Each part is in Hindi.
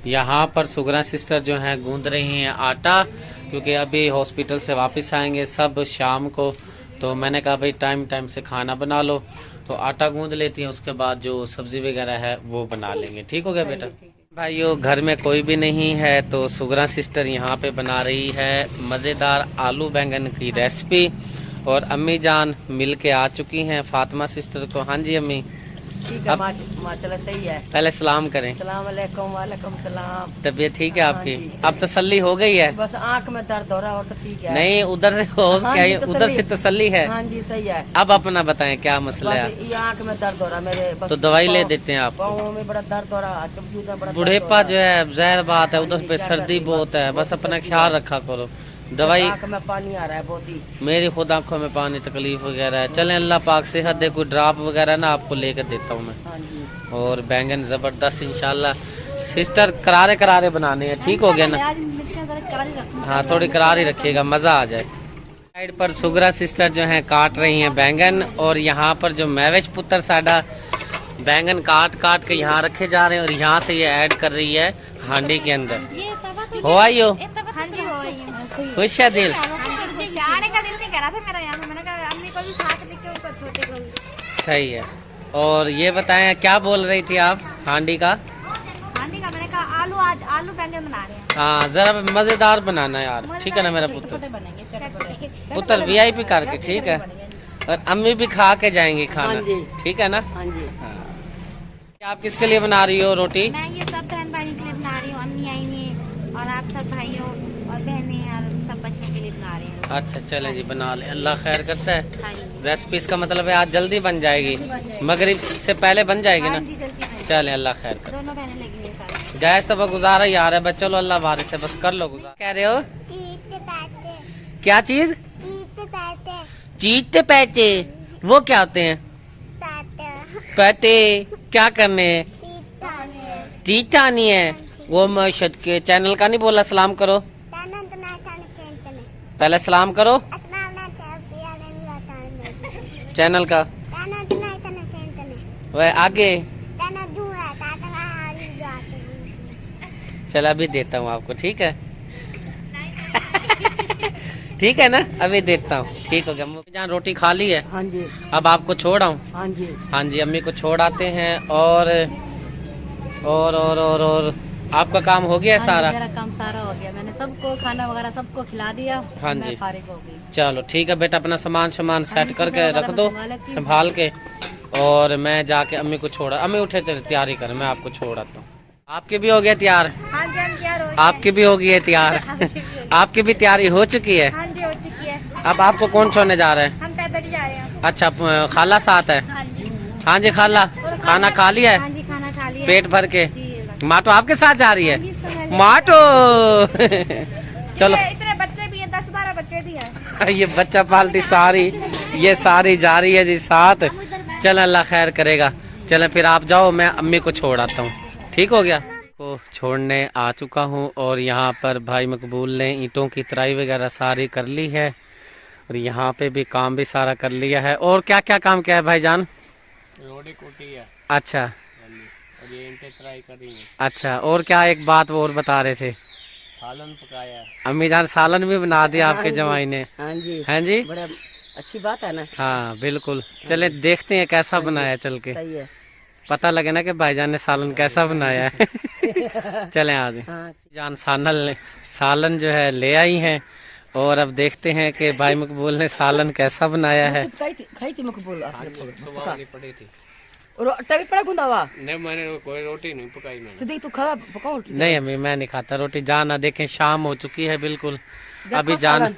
यहाँ पर सुगरा सिस्टर जो हैं गूंद रही हैं आटा, क्योंकि अभी हॉस्पिटल से वापस आएंगे सब शाम को। तो मैंने कहा भाई टाइम टाइम से खाना बना लो, तो आटा गूंद लेती हैं, उसके बाद जो सब्जी वगैरह है वो बना लेंगे। ठीक हो गया बेटा? भाइयों घर में कोई भी नहीं है तो सुगरा सिस्टर यहाँ पे बना रही है मज़ेदार आलू बैंगन की रेसिपी, और अम्मी जान मिल के आ चुकी हैं फातिमा सिस्टर को। हाँ जी अम्मी, ठीक है, माशाल्लाह सही है। पहले सलाम करें। सलाम अलैकुम। वालेकुम सलाम। तबीयत ठीक है आपकी? अब तसल्ली हो गई है? बस आंख में दर्द हो रहा है और तो ठीक है। नहीं उधर से हो क्या, उधर से तसल्ली है? हाँ जी सही है। अब अपना बताएं क्या मसला है? ये आंख में दर्द हो रहा है मेरे, बस तो दवाई ले देते हैं आप। पाँव में बड़ा दर्द हो रहा है, बुढ़ेपा जो है ज़ाहिर बात है, उधर पे सर्दी बहुत है, बस अपना ख्याल रखा करो। दवाई आंख में पानी आ रहा है बहुत ही, मेरी खुद आंखों में पानी तकलीफ वगैरह है। चलें अल्लाह पाक सेहत दे, कोई ड्राप वगैरह ना आपको लेकर देता हूँ मैं। हाँ जी। और बैंगन जबरदस्त इंशाल्लाह सिस्टर करारे करारे बनाने हैं। ठीक हो गया ना? हाँ थोड़ी करारी रखिएगा, मज़ा आ जाए। साइड पर सुगरा सिस्टर जो हैं काट रही हैं बैंगन, और यहाँ पर जो महवेश पुत्र साडा बैंगन काट काट के यहाँ रखे जा रहे हैं, और यहाँ से ये ऐड कर रही है हांडी के अंदर। हो आई हो? खुश है दिल? सही है। और ये बताएं क्या बोल रही थी आप हांडी का? मैंने कहा आलू बैंगन बना रहे हैं। हाँ जरा मजेदार बनाना यार, ठीक है ना मेरा पुत्र? पुत्र वीआईपी करके, ठीक है। और अम्मी भी खा के जाएंगी खाना, ठीक है ना? हाँ जी। आप किसके लिए बना रही हो रोटी? मैं ये सब बहन भाई के लिए बना रही हूँ, अम्मी आई हैं और आप सब भाइयों और बहनें और सब बच्चों के लिए बना रही हूँ। अच्छा चले जी बना ले, अल्लाह खैर करता है। हाँ जी। रेसिपी इसका मतलब है आज जल्दी बन जाएगी, मगरिब से पहले बन जाएगी ना? चले अल्लाह खैर कर। दोनों बहनें लगी हुई सारी। गैस तो गुजारा ही आ रहा है, बस चलो अल्लाह बारिश से बस कर लो गुजारा। कह रहे हो क्या चीज? चीते पैते? वो क्या होते हैं? पैते क्या करने हैं? टीटा नहीं है वो, मशद के चैनल का नहीं बोला। सलाम करो पहले, सलाम करो चैनल का। वह आगे चल अभी देता हूँ आपको, ठीक है? ठीक है ना, अभी देता हूँ। ठीक हो गया। जान रोटी खा ली है? हाँ जी। अब आपको छोड़ आऊँ? हाँ जी। हाँ जी अम्मी को छोड़ आते हैं। और आपका काम हो गया? सारा मेरा काम सारा हो गया, मैंने सबको खाना वगैरह सबको खिला दिया। हाँ मैं जी फारिग हो गई। चलो ठीक है बेटा, अपना सामान सेट करके रख दो संभाल के, और मैं जाके अम्मी को छोड़ा। अम्मी उठे तो तैयारी कर, मैं आपको छोड़ आता हूँ। आपकी भी हो गया तैयार? हाँ जी हम तैयार हो गए। आपकी भी हो गई है तैयार? आपकी भी तैयारी हो चुकी है? हाँ जी हो चुकी है। अब आपको कौन छोड़ने जा रहे हैं? हम पैदल ही जा रहे हैं। अच्छा खाला साथ है? हाँ जी। हाँ जी खाला खाना खा लिया हाँ है जी खाना खा लिया पेट भर के? जी। माटो आपके साथ जा रही है? हाँ जी, इसको मैं ले- माटो चलो इतने बच्चे भी हैं, 10-12 बच्चे भी हैं। ये बच्चा पाल्टी सारी, ये सारी जा रही है जी साथ। चल अल्लाह खैर करेगा। चले फिर आप जाओ, मैं अम्मी को छोड़ आता हूँ। ठीक हो गया? को छोड़ने आ चुका हूँ, और यहाँ पर भाई मकबूल ने ईंटों की तराई वगैरह सारी कर ली है, और यहाँ पे भी काम भी सारा कर लिया है। और क्या क्या काम किया है भाईजान? रोटी कोटी है। अच्छा और ये ईंटें तराई कर रही है। अच्छा, और क्या एक बात वो और बता रहे थे? सालन पकाया है। अम्मी जान सालन भी बना दिया आपके हाँ जी। जमाई ने? हाँ जी। हैं जी? बड़ा अच्छी बात है ना? हाँ बिल्कुल। चले देखते हैं कैसा बनाया, चल के सही है। पता लगे ना कि भाईजान ने सालन कैसा बनाया है। चलें आ जाए। हाँ। जान सालन जो है ले आई हैं, और अब देखते हैं कि भाई मकबूल ने सालन कैसा बनाया है। खाई थी मकबूल पड़ी थी। भी पड़ा गुंदा हुआ? नहीं मैंने कोई रोटी नहीं पकाई मैंने। सिद्दीक तू खा पकाओ रोटी। नहीं अम्मी मैं नहीं खाता रोटी। जाना देखें शाम हो चुकी है बिल्कुल, अभी जान।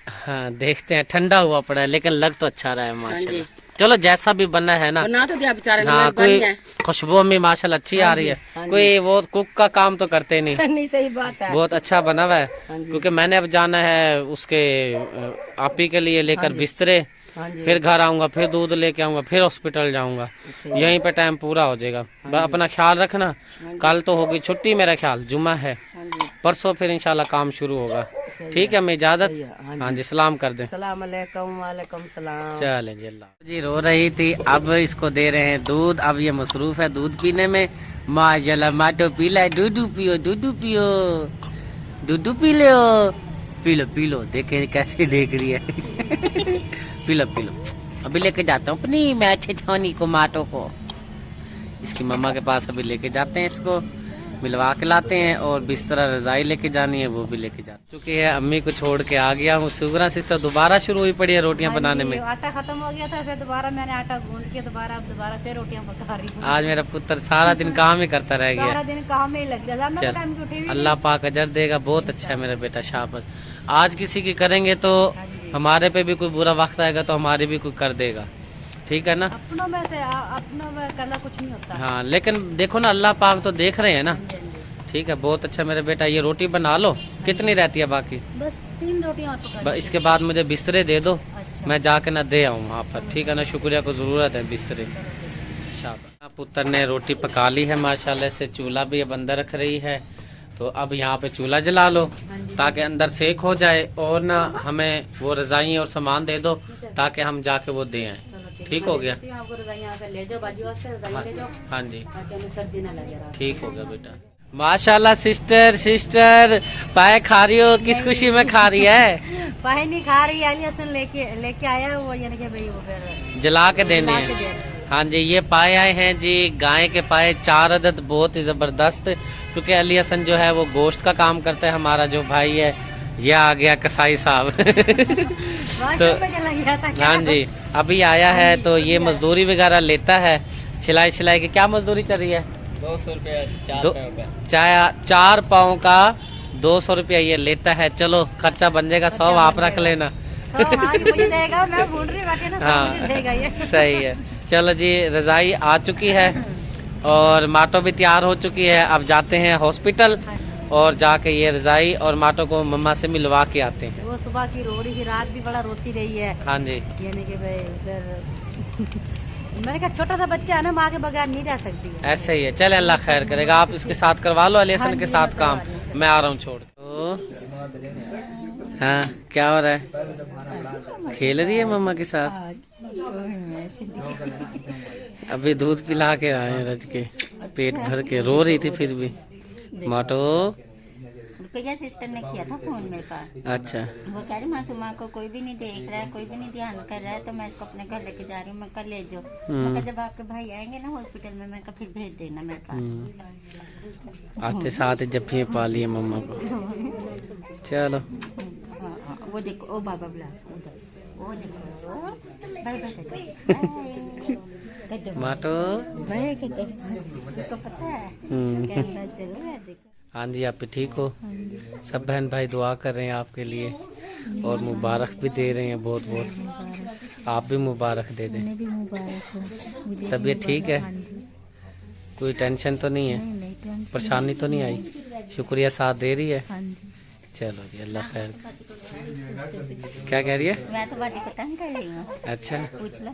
हाँ देखते हैं, ठंडा हुआ पड़ा है लेकिन लग तो अच्छा रहा है माशाल्लाह। चलो जैसा भी बना है ना, बना तो दिया बेचारे ने, हाँ बन कोई गया। खुशबू अम्मी माशाल्लाह अच्छी आ रही है। कोई वो कुक का काम तो करते नहीं। नहीं सही बात है। बहुत अच्छा बना हुआ है, हाँ जी। क्योंकि मैंने अब जाना है उसके आपी के लिए लेकर बिस्तरे, हाँ जी। फिर घर आऊंगा, फिर दूध लेके आऊंगा, फिर हॉस्पिटल जाऊंगा। यहीं पे टाइम पूरा हो जाएगा। अपना ख्याल रखना। कल तो होगी छुट्टी मेरा ख्याल, जुम्मा है। हाँ जी। परसों फिर इंशाल्लाह काम शुरू होगा। सही ठीक है, हमें इजाजत। सही है, हाँ जी। हाँ जी, सलाम कर दें। सलाम अलैकुम, वालेकुम सलाम। चले जी, अल्लाह जी। रो रही थी, अब इसको दे रहे हैं दूध। अब ये मसरूफ है दूध पीने में। माशाल्लाह, माटो पी ला, दूधू पियो, दूधू पियो, दूधू P low, P low, P low. देखे कैसे देख रही है। P low, P low. अभी लेके जाता हूँ अपनी मैच छानी को, माटो को। इसकी मम्मा के पास अभी लेके जाते हैं, इसको मिलवा के लाते हैं। और बिस्तरा रजाई लेके जानी है, वो भी लेके जा चुकी है। अम्मी को छोड़ के आ गया हूँ। सुगरा सिस्टर दोबारा शुरू हुई पड़ी है रोटियां बनाने में। आटा खत्म हो गया था, फिर दोबारा मैंने आटा गूंद के दोबारा फिर रोटियां पका रही हूँ। आज मेरा पुत्र सारा दिन काम ही करता रह गया। सारा दिन काम में ही लग गया। चल, अल्लाह पाक अजर देगा। बहुत अच्छा है मेरा बेटा, शाबाश। आज किसी की करेंगे तो हमारे पे भी कोई बुरा वक्त आएगा तो हमारे भी कोई कर देगा। ठीक है ना? अपनों में से अपनों में करना कुछ नहीं होता। हाँ, लेकिन देखो ना, अल्लाह पाक तो देख रहे हैं ना। ठीक है, बहुत अच्छा मेरा बेटा। ये रोटी बना लो। कितनी रहती है बाकी? बस 3 रोटियां और पका। इसके बाद मुझे बिस्तरे दे दो। अच्छा। मैं जाके ना दे आऊँ वहाँ पर। ठीक है ना? शुक्रिया को जरूरत है बिस्तरे। शाबाश। पुत्र ने रोटी पका ली है माशाल्लाह से। चूल्हा भी अब अंदर रख रही है। तो अब यहाँ पे चूल्हा जला लो ताकि अंदर सेक हो जाए। और ना हमें वो रजाई और सामान दे दो ताकि हम जाके वो दे आए। ठीक हो गया? ले जाओ बाजू वास्ते, ले जाओ। हाँ जी, सर्दी ना लगे। ठीक हो गया बेटा। माशाल्लाह सिस्टर, सिस्टर पाए खा रही हो। किस खुशी में खा रही है? पाए नहीं खा रही है, अली लेके आया वो, यानी कि भाई वो फिर जला के देने हैं। हाँ जी, ये पाए आए हैं जी, गाय के पाए 4 अदद, बहुत ही जबरदस्त। क्योंकि अली हसन जो है वो गोश्त का काम करता है। हमारा जो भाई है ये आ गया कसाई साहब। तो हाँ जी, अभी आया है तो ये मजदूरी वगैरह लेता है। सिलाई सिलाई की क्या मजदूरी चल रही है? 200 रुपया, 4 पाँव का 200 रुपया ये लेता है। चलो खर्चा बन जाएगा। 100 आप रख लेना। मुझे देगा, मैं भूल रही बाकी ना, हाँ, मुझे देगा ये। सही है। चलो जी, रजाई आ चुकी है और माटो भी तैयार हो चुकी है। अब जाते हैं हॉस्पिटल और जाके ये रजाई और माटो को मम्मा से मिलवा के आते हैं। वो सुबह की रो रही थी, रात भी बड़ा रोती रही है। हाँ जी, यानी कि भाई फिर मैंने कहा छोटा सा बच्चा है ना, माँ के बगैर नहीं रह सकती है। ऐसे ही है। चले, अल्लाह खैर करेगा। आप इसके साथ करवा लो अली हसन के साथ काम। मैं आ रहा हूँ छोड़। हाँ, क्या हो रहा है? खेल रही है मम्मा के साथ। अभी दूध पिला के आए हैं रज के, पेट भर के। रो रही थी फिर भी। माटो रुपया सिस्टर ने किया था फोन मेरे पास। अच्छा, वो कह रही मासूमा को कोई भी नहीं देख रहा है, कोई भी नहीं ध्यान कर रहा है, तो मैं इसको अपने घर लेके जा रही हूँ। मैं कल ले जाओ। मैं कहा जब आपके भाई आएंगे ना हॉस्पिटल में, मैं कहा फिर भेज देना मेरे पास। आते साथ जफ्फियाँ पा लिए मम्मा को। चलो, वो देखो, ओ बाबा बुला उधर, वो देखो, बाय बाय माटो। बाय कहते, उसको पता है कहना। चलो देखो। हाँ जी, आप भी ठीक हो? सब बहन भाई दुआ कर रहे हैं आपके लिए और मुबारक भी दे रहे हैं बहुत बहुत। आप भी मुबारक दे दें। तबीयत ठीक है? कोई टेंशन तो नहीं है? परेशानी तो नहीं आई? शुक्रिया साथ दे रही है। चलो जी, अल्लाह खैर। क्या कह रही है? मैं तो बाजी को तंग कर रही हूँ। अच्छा, पूछ लो।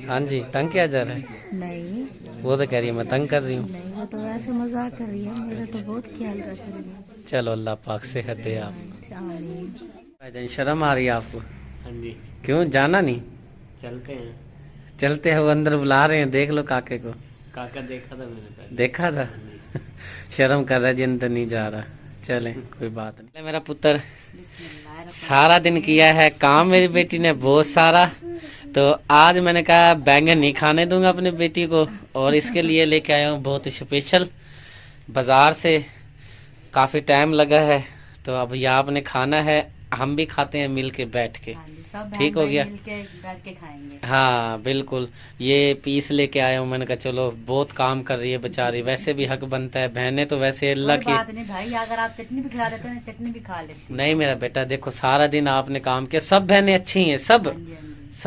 हाँ जी, तंग किया जा रहा है? नहीं वो तो कह रही है मैं तंग कर रही हूँ। नहीं, वो तो ऐसे मजाक कर रही है, मेरा तो बहुत ख्याल रख रही है। चलो, अल्लाह पाक सेहत दे आप। आमीन। भाईजान, शर्म आ रही है आपको? हाँ जी, क्यों, जाना नहीं? चलते हैं। चलते हैं, वो अंदर बुला रहे हैं। देख लो काके को। काका देखा था मैंने पहले। देखा था? शर्म कर रहा है, जिन तो नहीं जा रहा। चले, कोई बात नहीं। मेरा पुत्र सारा दिन किया है काम मेरी बेटी ने बहुत सारा। तो आज मैंने कहा बैंगन नहीं खाने दूंगा अपनी बेटी को, और इसके लिए लेके आया हूँ बहुत ही स्पेशल बाजार से। काफी टाइम लगा है, तो अब ये आपने खाना है, हम भी खाते हैं मिल के बैठ के। ठीक हो गया? बैठ के खाएंगे। हाँ बिल्कुल। ये पीस लेके आया हूँ। मैंने कहा चलो, बहुत काम कर रही है बेचारी, वैसे भी हक बनता है। बहनें तो वैसे अल्लाह की। बात नहीं भाई, अगर आप चटनी भी खिला देते हैं, चटनी भी खा लेते। नहीं मेरा बेटा, देखो सारा दिन आपने काम किया। सब बहनें अच्छी हैं, सब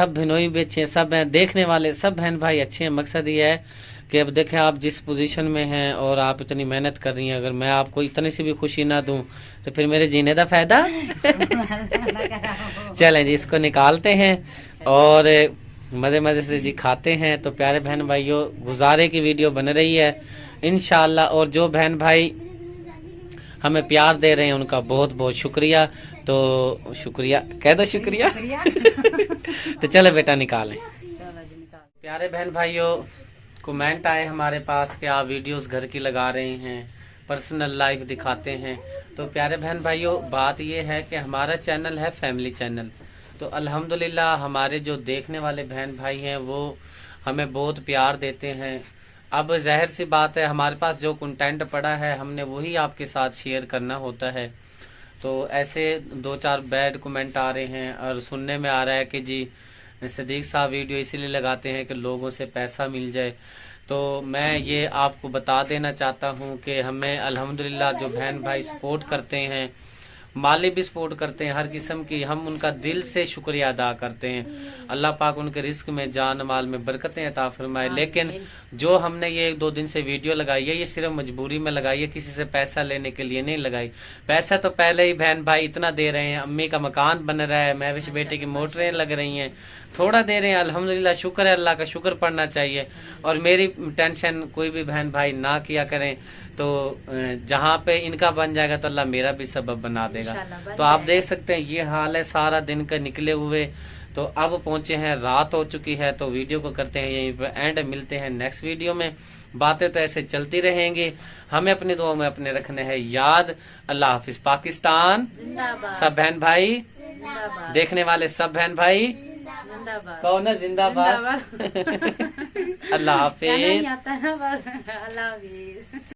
बहनोई भी अच्छी हैं, सब देखने वाले सब बहन भाई अच्छे हैं। मकसद ये है कि अब देखें आप जिस पोजीशन में हैं और आप इतनी मेहनत कर रही हैं, अगर मैं आपको इतनी सी भी खुशी ना दूं तो फिर मेरे जीने का फायदा। चलें जी, इसको निकालते हैं और मजे मजे से जी खाते हैं। तो प्यारे बहन भाइयों, गुजारे की वीडियो बन रही है इंशाल्लाह। और जो बहन भाई हमें प्यार दे रहे हैं, उनका बहुत बहुत शुक्रिया। तो शुक्रिया कह दो, शुक्रिया। तो चलो बेटा निकालें। प्यारे बहन भाइयों, कमेंट आए हमारे पास कि आप वीडियोस घर की लगा रहे हैं, पर्सनल लाइफ दिखाते हैं। तो प्यारे बहन भाइयों, बात ये है कि हमारा चैनल है फैमिली चैनल। तो अल्हम्दुलिल्लाह हमारे जो देखने वाले बहन भाई हैं वो हमें बहुत प्यार देते हैं। अब जाहिर सी बात है, हमारे पास जो कंटेंट पड़ा है हमने वही आपके साथ शेयर करना होता है। तो ऐसे 2-4 बैड कमेंट आ रहे हैं और सुनने में आ रहा है कि जी सदीक साहब वीडियो इसीलिए लगाते हैं कि लोगों से पैसा मिल जाए। तो मैं ये आपको बता देना चाहता हूँ कि हमें अल्हम्दुलिल्लाह जो बहन भाई सपोर्ट करते हैं, माली भी सपोर्ट करते हैं, हर किस्म की, हम उनका दिल से शुक्रिया अदा करते हैं। अल्लाह पाक उनके रिस्क में, जान माल में बरकतें अता फरमाए। लेकिन जो हमने ये 1-2 दिन से वीडियो लगाई है, ये सिर्फ मजबूरी में लगाई है, किसी से पैसा लेने के लिए नहीं लगाई। पैसा तो पहले ही बहन भाई इतना दे रहे हैं, अम्मी का मकान बन रहा है, महविश बेटे की मोटरें लग रही हैं, थोड़ा दे रहे हैं। अल्हम्दुलिल्लाह शुक्र है, अल्लाह का शुक्र पड़ना चाहिए। और मेरी टेंशन कोई भी बहन भाई ना किया करें। तो जहाँ पे इनका बन जाएगा तो अल्लाह मेरा भी सबब बना देगा। तो आप देख सकते हैं ये हाल है सारा दिन का निकले हुए। तो अब पहुंचे हैं, रात हो चुकी है। तो वीडियो को करते हैं यहीं पर एंड, मिलते हैं नेक्स्ट वीडियो में। बातें तो ऐसे चलती रहेंगी, हमें अपनी दुआ में अपने रखने हैं याद। अल्लाह हाफिज। पाकिस्तान सब बहन भाई, देखने वाले सब बहन भाई कहो ना जिंदाबाद। अल्लाह हाफिज। आता है ना बस। अल्लाह हाफिज।